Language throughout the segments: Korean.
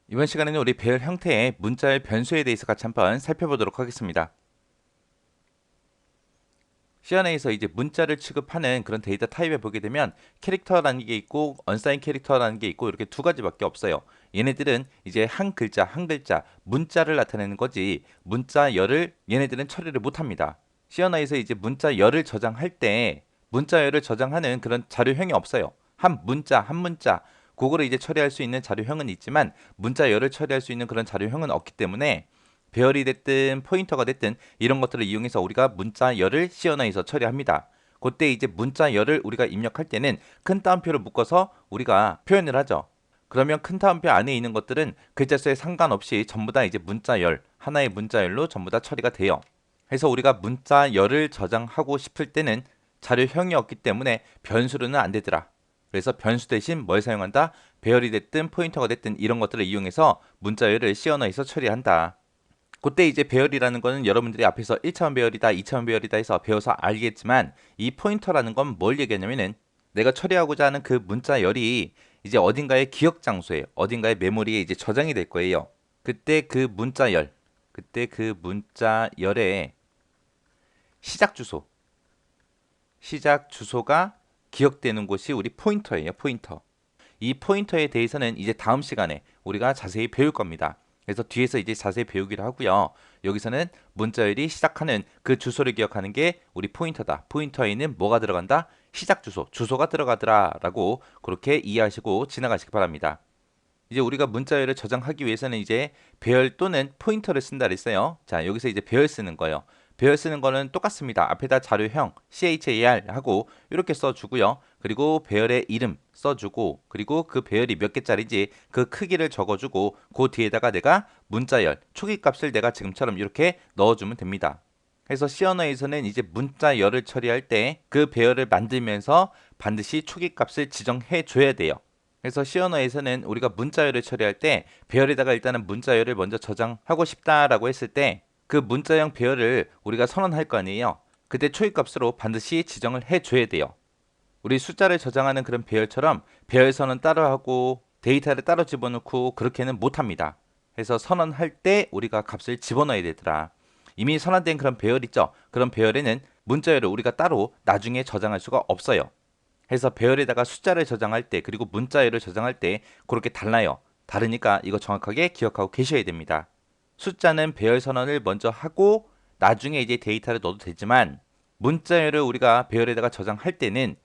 이번 시간에는 우리 배열 형태의 문자열 변수에 대해서 같이 한번 살펴보도록 하겠습니다. C&A에서 이제 문자를 취급하는 그런 데이터 타입에 보게 되면 캐릭터라는 게 있고 언사인 캐릭터라는 게 있고 이렇게 두 가지밖에 없어요. 얘네들은 이제 한 글자 한 글자 문자를 나타내는 거지 문자열을 얘네들은 처리를 못합니다. C&A에서 이제 문자열을 저장할 때 문자열을 저장하는 그런 자료형이 없어요. 한 문자 한 문자 그거를 이제 처리할 수 있는 자료형은 있지만 문자열을 처리할 수 있는 그런 자료형은 없기 때문에 배열이 됐든 포인터가 됐든 이런 것들을 이용해서 우리가 문자열을 C&I에서 처리합니다. 그때 이제 문자열을 우리가 입력할 때는 큰 따옴표를 묶어서 우리가 표현을 하죠. 그러면 큰 따옴표 안에 있는 것들은 글자 수에 상관없이 전부 다 이제 문자열, 하나의 문자열로 전부 다 처리가 돼요. 그래서 우리가 문자열을 저장하고 싶을 때는 자료형이 없기 때문에 변수로는 안 되더라. 그래서 변수 대신 뭘 사용한다? 배열이 됐든 포인터가 됐든 이런 것들을 이용해서 문자열을 C&I에서 처리한다. 그때 이제 배열이라는 거는 여러분들이 앞에서 1차원 배열이다, 2차원 배열이다 해서 배워서 알겠지만 이 포인터라는 건 뭘 얘기하냐면은 내가 처리하고자 하는 그 문자열이 이제 어딘가의 기억 장소에 어딘가의 메모리에 이제 저장이 될 거예요. 그때 그 문자열, 그때 그 문자열의 시작 주소, 시작 주소가 기억되는 곳이 우리 포인터예요, 포인터. 이 포인터에 대해서는 이제 다음 시간에 우리가 자세히 배울 겁니다. 그래서 뒤에서 이제 자세히 배우기로 하고요. 여기서는 문자열이 시작하는 그 주소를 기억하는 게 우리 포인터다. 포인터에는 뭐가 들어간다? 시작 주소, 주소가 들어가더라 라고 그렇게 이해하시고 지나가시기 바랍니다. 이제 우리가 문자열을 저장하기 위해서는 이제 배열 또는 포인터를 쓴다 그랬어요. 자, 여기서 이제 배열 쓰는 거예요. 배열 쓰는 거는 똑같습니다. 앞에다 자료형 char 하고 이렇게 써주고요. 그리고 배열의 이름 써주고 그리고 그 배열이 몇 개짜리인지 그 크기를 적어주고 그 뒤에다가 내가 문자열 초기 값을 내가 지금처럼 이렇게 넣어주면 됩니다. 그래서 C 언어에서는 이제 문자열을 처리할 때 그 배열을 만들면서 반드시 초기 값을 지정해 줘야 돼요. 그래서 C 언어에서는 우리가 문자열을 처리할 때 배열에다가 일단은 문자열을 먼저 저장하고 싶다라고 했을 때 그 문자형 배열을 우리가 선언할 거 아니에요. 그때 초기값으로 반드시 지정을 해줘야 돼요. 우리 숫자를 저장하는 그런 배열처럼 배열 선언 따로 하고 데이터를 따로 집어넣고 그렇게는 못합니다. 그래서 선언할 때 우리가 값을 집어넣어야 되더라. 이미 선언된 그런 배열 있죠. 그런 배열에는 문자열을 우리가 따로 나중에 저장할 수가 없어요. 해서 배열에다가 숫자를 저장할 때 그리고 문자열을 저장할 때 그렇게 달라요. 다르니까 이거 정확하게 기억하고 계셔야 됩니다. 숫자는 배열 선언을 먼저 하고 나중에 이제 데이터를 넣어도 되지만 문자열을 우리가 배열에다가 저장할 때는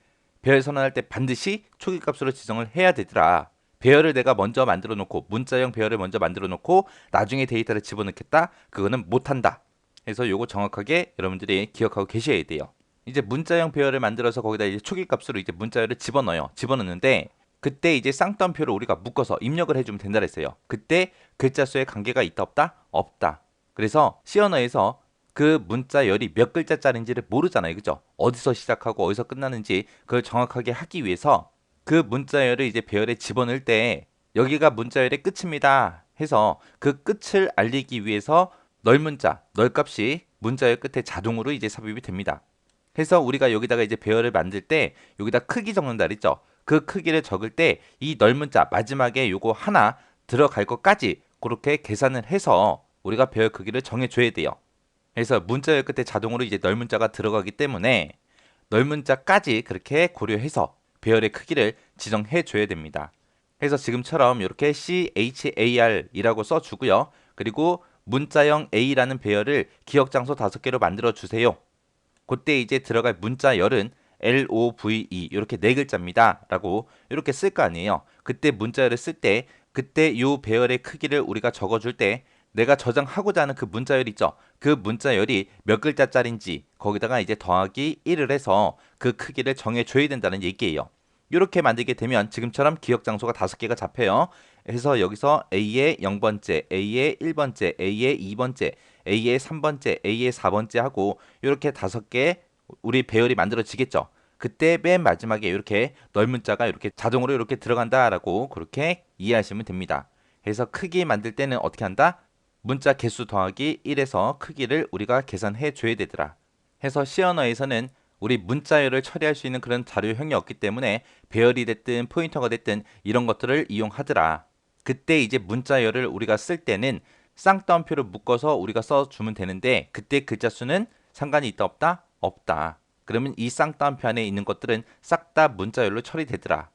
배열 선언할 때 반드시 초기 값으로 지정을 해야 되더라. 배열을 내가 먼저 만들어 놓고 문자형 배열을 먼저 만들어 놓고 나중에 데이터를 집어넣겠다. 그거는 못한다. 그래서 요거 정확하게 여러분들이 기억하고 계셔야 돼요. 이제 문자형 배열을 만들어서 거기다 이제 초기 값으로 이제 문자열을 집어넣어요. 집어넣는데 그때 이제 쌍따옴표를 우리가 묶어서 입력을 해주면 된다 그랬어요. 그때 글자 수에 관계가 있다 없다? 없다. 그래서 C 언어에서 그 문자열이 몇 글자짜리인지를 모르잖아요. 그죠? 어디서 시작하고 어디서 끝나는지 그걸 정확하게 하기 위해서 그 문자열을 이제 배열에 집어넣을 때 여기가 문자열의 끝입니다 해서 그 끝을 알리기 위해서 널문자, 널값이 문자열 끝에 자동으로 이제 삽입이 됩니다. 해서 우리가 여기다가 이제 배열을 만들 때 여기다 크기 적는다 그랬죠. 그 크기를 적을 때 이 넓은 자 마지막에 요거 하나 들어갈 것까지 그렇게 계산을 해서 우리가 배열 크기를 정해줘야 돼요. 그래서 문자열 끝에 자동으로 이제 넓은 자가 들어가기 때문에 넓은 자까지 그렇게 고려해서 배열의 크기를 지정해 줘야 됩니다. 그래서 지금처럼 이렇게 CHAR이라고 써주고요. 그리고 문자형 A라는 배열을 기억 장소 5개로 만들어 주세요. 그때 이제 들어갈 문자열은 LOVE 이렇게 네 글자입니다. 라고 이렇게 쓸 거 아니에요. 그때 문자열을 쓸 때 그때 요 배열의 크기를 우리가 적어줄 때 내가 저장하고자 하는 그 문자열 있죠. 그 문자열이 몇 글자짜리인지 거기다가 이제 더하기 1을 해서 그 크기를 정해줘야 된다는 얘기예요. 이렇게 만들게 되면 지금처럼 기억 장소가 5개가 잡혀요. 해서 여기서 A의 0번째, A의 1번째, A의 2번째, A의 3번째, A의 4번째 하고 이렇게 5개 우리 배열이 만들어지겠죠. 그때 맨 마지막에 이렇게 넓은 자가 이렇게 자동으로 이렇게 들어간다라고 그렇게 이해하시면 됩니다. 그래서 크기 만들 때는 어떻게 한다? 문자 개수 더하기 1에서 크기를 우리가 계산해 줘야 되더라. 해서 C 언어에서는 우리 문자열을 처리할 수 있는 그런 자료형이 없기 때문에 배열이 됐든 포인터가 됐든 이런 것들을 이용하더라. 그때 이제 문자열을 우리가 쓸 때는 쌍따옴표를 묶어서 우리가 써주면 되는데 그때 글자 수는 상관이 있다 없다? 없다. 그러면 이 쌍따옴표 안에 있는 것들은 싹 다 문자열로 처리되더라.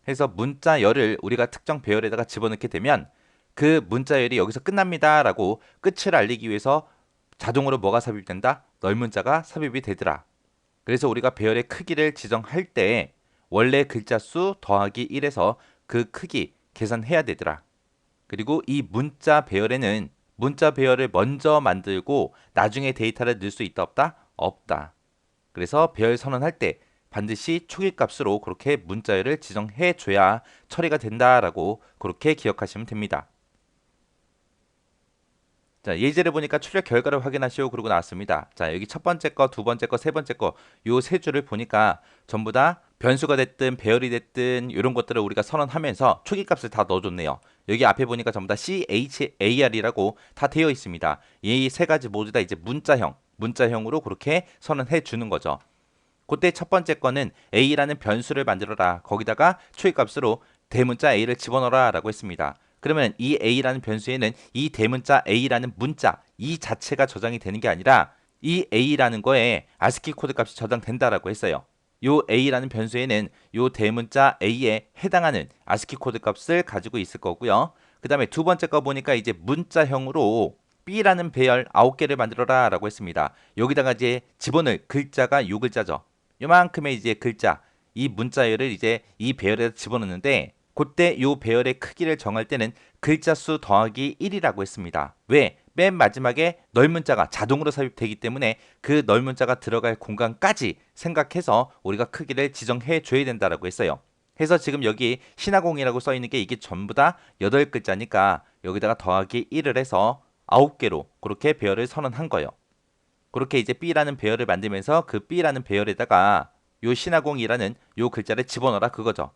해서 문자열을 우리가 특정 배열에다가 집어넣게 되면 그 문자열이 여기서 끝납니다 라고 끝을 알리기 위해서 자동으로 뭐가 삽입된다? 널문자가 삽입이 되더라. 그래서 우리가 배열의 크기를 지정할 때 원래 글자 수 더하기 1에서 그 크기 계산해야 되더라. 그리고 이 문자 배열에는 문자 배열을 먼저 만들고 나중에 데이터를 넣을 수 있다 없다? 없다. 그래서 배열 선언할 때 반드시 초기 값으로 그렇게 문자열을 지정해 줘야 처리가 된다라고 그렇게 기억하시면 됩니다. 자, 예제를 보니까 출력 결과를 확인하시오 그러고 나왔습니다. 자, 여기 첫 번째 거, 두 번째 거, 세 번째 거 요 세 줄을 보니까 전부 다 변수가 됐든 배열이 됐든 이런 것들을 우리가 선언하면서 초기 값을 다 넣어줬네요. 여기 앞에 보니까 전부 다 CHAR이라고 다 되어 있습니다. 이 세 가지 모두 다 이제 문자형으로 그렇게 선언해 주는 거죠. 그때 첫 번째 거는 A라는 변수를 만들어라. 거기다가 초기 값으로 대문자 A를 집어넣어라 라고 했습니다. 그러면 이 A라는 변수에는 이 대문자 A라는 문자 이 자체가 저장이 되는 게 아니라 이 A라는 거에 ASCII 코드 값이 저장된다라고 했어요. 요 A라는 변수에는 요 대문자 A에 해당하는 ASCII 코드 값을 가지고 있을 거고요. 그 다음에 두 번째 거 보니까 이제 문자형으로 B라는 배열 9개를 만들어라 라고 했습니다. 여기다가 이제 집어넣을 글자가 요 글자죠. 요만큼의 이제 글자 이 문자열을 이제 이 배열에 집어넣는데 그때 요 배열의 크기를 정할 때는 글자 수 더하기 1이라고 했습니다. 왜? 맨 마지막에 널문자가 자동으로 삽입되기 때문에 그 널문자가 들어갈 공간까지 생각해서 우리가 크기를 지정해 줘야 된다라고 했어요. 해서 지금 여기 신화공이라고 써 있는 게 이게 전부 다 8글자니까 여기다가 더하기 1을 해서 9개로 그렇게 배열을 선언한 거예요. 그렇게 이제 B라는 배열을 만들면서 그 B라는 배열에다가 요 신화공이라는 요 글자를 집어넣어라 그거죠.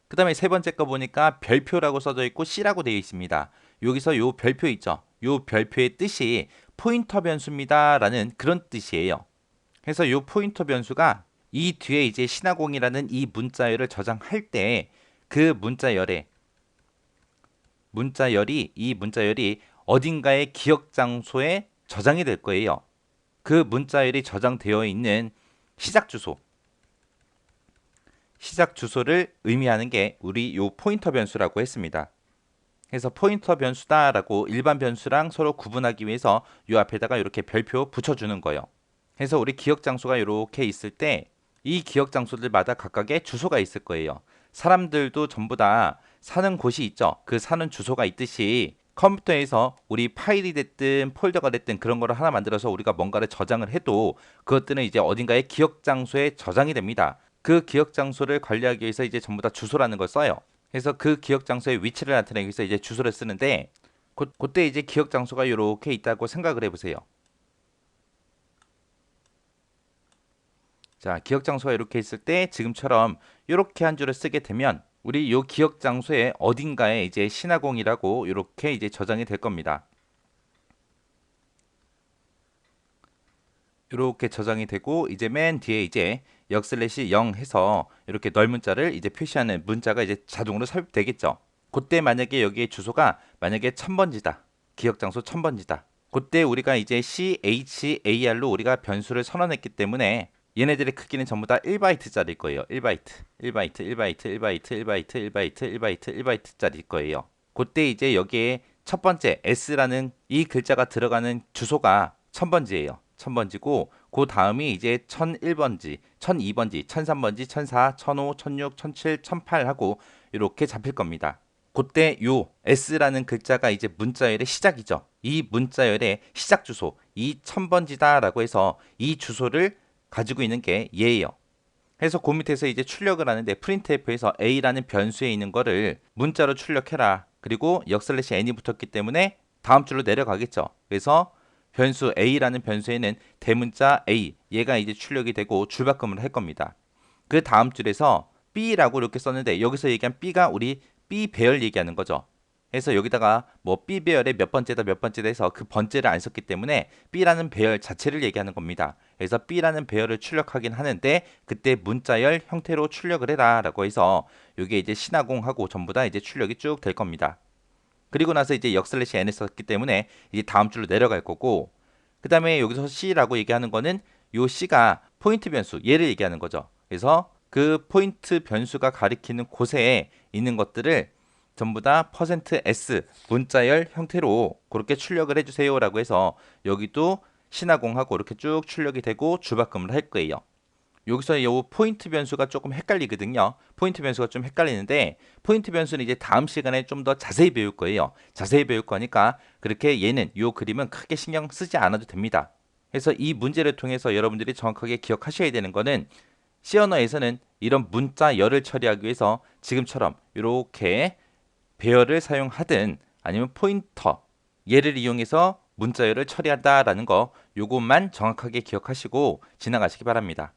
그 다음에 세 번째 거 보니까 별표라고 써져 있고 C라고 되어 있습니다. 여기서 요 별표 있죠. 요 별표의 뜻이 포인터 변수입니다 라는 그런 뜻이에요. 그래서 요 포인터 변수가 이 뒤에 이제 신화공이라는 이 문자열을 저장할 때 그 이 문자열이 어딘가의 기억 장소에 저장이 될 거예요. 그 문자열이 저장되어 있는 시작 주소를 의미하는 게 우리 요 포인터 변수라고 했습니다. 그래서 포인터 변수다라고 일반 변수랑 서로 구분하기 위해서 요 앞에다가 이렇게 별표 붙여주는 거예요. 그래서 우리 기억 장소가 이렇게 있을 때 이 기억 장소들마다 각각의 주소가 있을 거예요. 사람들도 전부 다 사는 곳이 있죠. 그 사는 주소가 있듯이 컴퓨터에서 우리 파일이 됐든 폴더가 됐든 그런 거를 하나 만들어서 우리가 뭔가를 저장을 해도 그것들은 이제 어딘가의 기억 장소에 저장이 됩니다. 그 기억 장소를 관리하기 위해서 이제 전부 다 주소라는 걸 써요. 그래서 그 기억 장소의 위치를 나타내기 위해서 이제 주소를 쓰는데 그때 이제 기억 장소가 이렇게 있다고 생각을 해보세요. 자, 기억 장소가 이렇게 있을 때 지금처럼 이렇게 한 줄을 쓰게 되면 우리 요 기억 장소에 어딘가에 이제 신화공이라고 이렇게 이제 저장이 될 겁니다. 이렇게 저장이 되고 이제 맨 뒤에 이제 역슬래시 0 해서 이렇게 널문자를 이제 표시하는 문자가 이제 자동으로 삽입되겠죠. 그때 만약에 여기에 주소가 만약에 1000번지다. 기억 장소 1000번지다. 그때 우리가 이제 CHAR로 우리가 변수를 선언했기 때문에 얘네들의 크기는 전부 다 1바이트짜리일 거예요. 1바이트, 1바이트, 1바이트, 1바이트, 1바이트, 1바이트, 1바이트, 1바이트짜리일 거예요. 그때 이제 여기에 첫 번째 S라는 이 글자가 들어가는 주소가 1000번지예요. 1000번지고 그 다음이 이제 1001번지, 1002번지, 1003번지, 1004, 1005, 1006, 1007, 1008 하고 이렇게 잡힐 겁니다. 그때 요 S라는 글자가 이제 문자열의 시작이죠. 이 문자열의 시작 주소, 이 1000번지다라고 해서 이 주소를 가지고 있는 게 얘예요. 그래서 그 밑에서 이제 출력을 하는데 printf에서 a라는 변수에 있는 거를 문자로 출력해라. 그리고 역슬래시 n이 붙었기 때문에 다음 줄로 내려가겠죠. 그래서 변수 a라는 변수에는 대문자 a 얘가 이제 출력이 되고 줄바꿈을 할 겁니다. 그 다음 줄에서 b라고 이렇게 썼는데 여기서 얘기한 b가 우리 b 배열 얘기하는 거죠. 그래서 여기다가 뭐 b 배열의 몇 번째다 몇 번째다 해서 그 번째를 안 썼기 때문에 b라는 배열 자체를 얘기하는 겁니다. 그래서 b라는 배열을 출력하긴 하는데 그때 문자열 형태로 출력을 해라 라고 해서 이게 이제 신화공하고 전부 다 이제 출력이 쭉 될 겁니다. 그리고 나서 이제 역슬래시 n을 썼기 때문에 이제 다음 줄로 내려갈 거고, 그 다음에 여기서 c라고 얘기하는 거는 요 c가 포인트 변수 얘를 얘기하는 거죠. 그래서 그 포인트 변수가 가리키는 곳에 있는 것들을 전부 다 %s 문자열 형태로 그렇게 출력을 해주세요라고 해서 여기도 신화공하고 이렇게 쭉 출력이 되고 주바꿈을 할 거예요. 여기서 이 포인트 변수가 조금 헷갈리거든요. 포인트 변수가 좀 헷갈리는데 포인트 변수는 이제 다음 시간에 좀 더 자세히 배울 거예요. 자세히 배울 거니까 그렇게 얘는 이 그림은 크게 신경 쓰지 않아도 됩니다. 그래서 이 문제를 통해서 여러분들이 정확하게 기억하셔야 되는 거는 C 언어에서는 이런 문자 열을 처리하기 위해서 지금처럼 이렇게 배열을 사용하든 아니면 포인터 얘를 이용해서 문자 열을 처리한다라는 거 요것만 정확하게 기억하시고 지나가시기 바랍니다.